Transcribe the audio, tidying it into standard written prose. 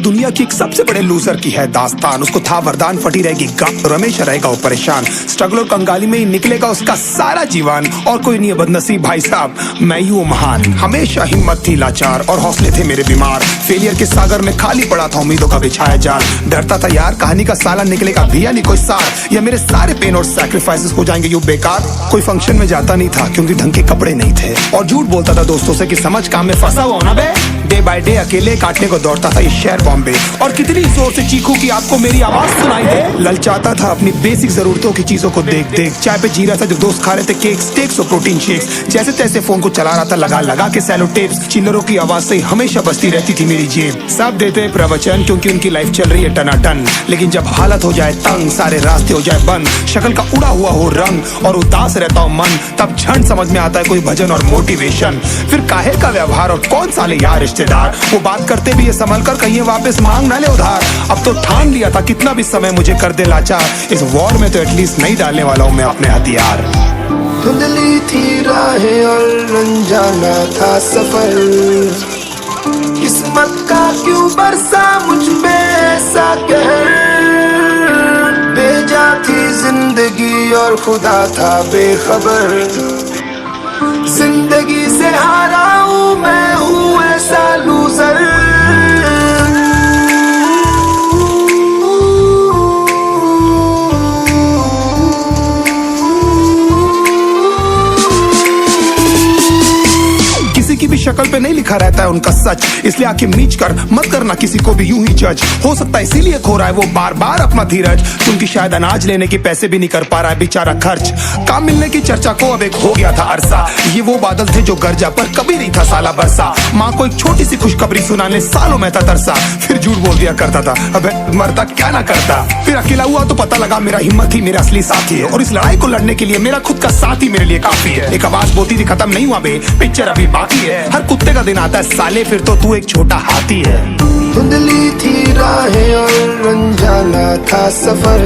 दुनिया की एक सबसे बड़े लूजर की है दास्तान। उसको था वरदान, फटी रहेगी गप, रमेश रहेगा वो परेशान। स्ट्रगल और कंगाली में ही निकलेगा उसका सारा जीवन। और कोई नहीं है बदनसीब भाई साहब, मैं ही हूँ महान। हमेशा हिम्मत थी लाचार और हौसले थे मेरे बीमार। फेलियर के सागर में खाली पड़ा था उम्मीदों का बिछाया जाल। डरता था यार कहानी का साला निकलेगा भी या नहीं कोई सार, या मेरे सारे पेन और सैक्रिफाइसेस हो जाएंगे यूं बेकार। कोई फंक्शन में जाता नहीं था क्योंकि ढंग के कपड़े नहीं थे, और झूठ बोलता था दोस्तों से कि समझ काम में फंसा हुआ ना बे। डे बाय डे अकेले काटने को दौड़ता था ये शहर बॉम्बे। और कितनी जोर से चीखूं कि आपको मेरी आवाज सुनाई दे। ललचाता था अपनी बेसिक जरूरतों की चीजों को देख देख। चाय पे जी रहा था जो दोस्त खा रहे थे केक, स्टेक्स और प्रोटीन शेक्स। जैसे तैसे फोन को चला रहा था लगा लगा के सैलो टेप्स। चिल्लरों की आवाज से हमेशा बजती रहती थी मेरी जेब। सब देते प्रवचन क्योंकि उनकी लाइफ चल रही है टनाटन, लेकिन जब हालत हो जाए तंग, सारे रास्ते हो जाए बंद, शक्ल का उड़ा हुआ हो रंग और उदास रहता हो मन, तब क्षण समझ में आता है कोई भजन और मोटिवेशन। फिर काहे का व्यवहार और कौन साले यार रिश्तेदार, वो बात करते भी ये संभल कर कहीं वापस मांग ना ले उधार। अब तो ठान लिया था कितना भी समय मुझे कर दे लाचार, इस वॉर में तो एटलीस्ट नहीं डालने वाला हूँ मैं अपने हथियार। धुंधली थी राहें और अनजाना था सफर, किस्मत का क्यों बरसा मुझ पे ऐसा कहर। बेजा थी जिंदगी और खुदा था बेखबर, जिंदगी से हारा हूँ मैं हूँ ऐसा लूजर। की भी शक्ल पे नहीं लिखा रहता है उनका सच, इसलिए आंखें मीच कर मत करना किसी को भी यूं ही जज। हो सकता है इसीलिए खो रहा है वो बार बार अपना धीरज, क्योंकि शायद अनाज लेने के पैसे भी नहीं कर पा रहा है बेचारा खर्च। काम मिलने की चर्चा को अब एक हो गया था अरसा, ये वो बादल थे जो गरजा पर कभी नहीं था साला बरसा। माँ को एक छोटी सी खुशखबरी सुनाने सालों में था तरसा, फिर झूठ बोल दिया करता था अबे मरता क्या ना करता। फिर अकेला हुआ तो पता लगा मेरा हिम्मत ही मेरा असली साथी है, और इस लड़ाई को लड़ने के लिए मेरा खुद का साथ ही मेरे लिए काफी है। एक आवाज बोलती थी खत्म नहीं हुआ बे, पिक्चर अभी बाकी है। हर कुत्ते का दिन आता है साले, फिर तो तू एक छोटा हाथी है। धुंधली थी राहें और अनजाना था सफर,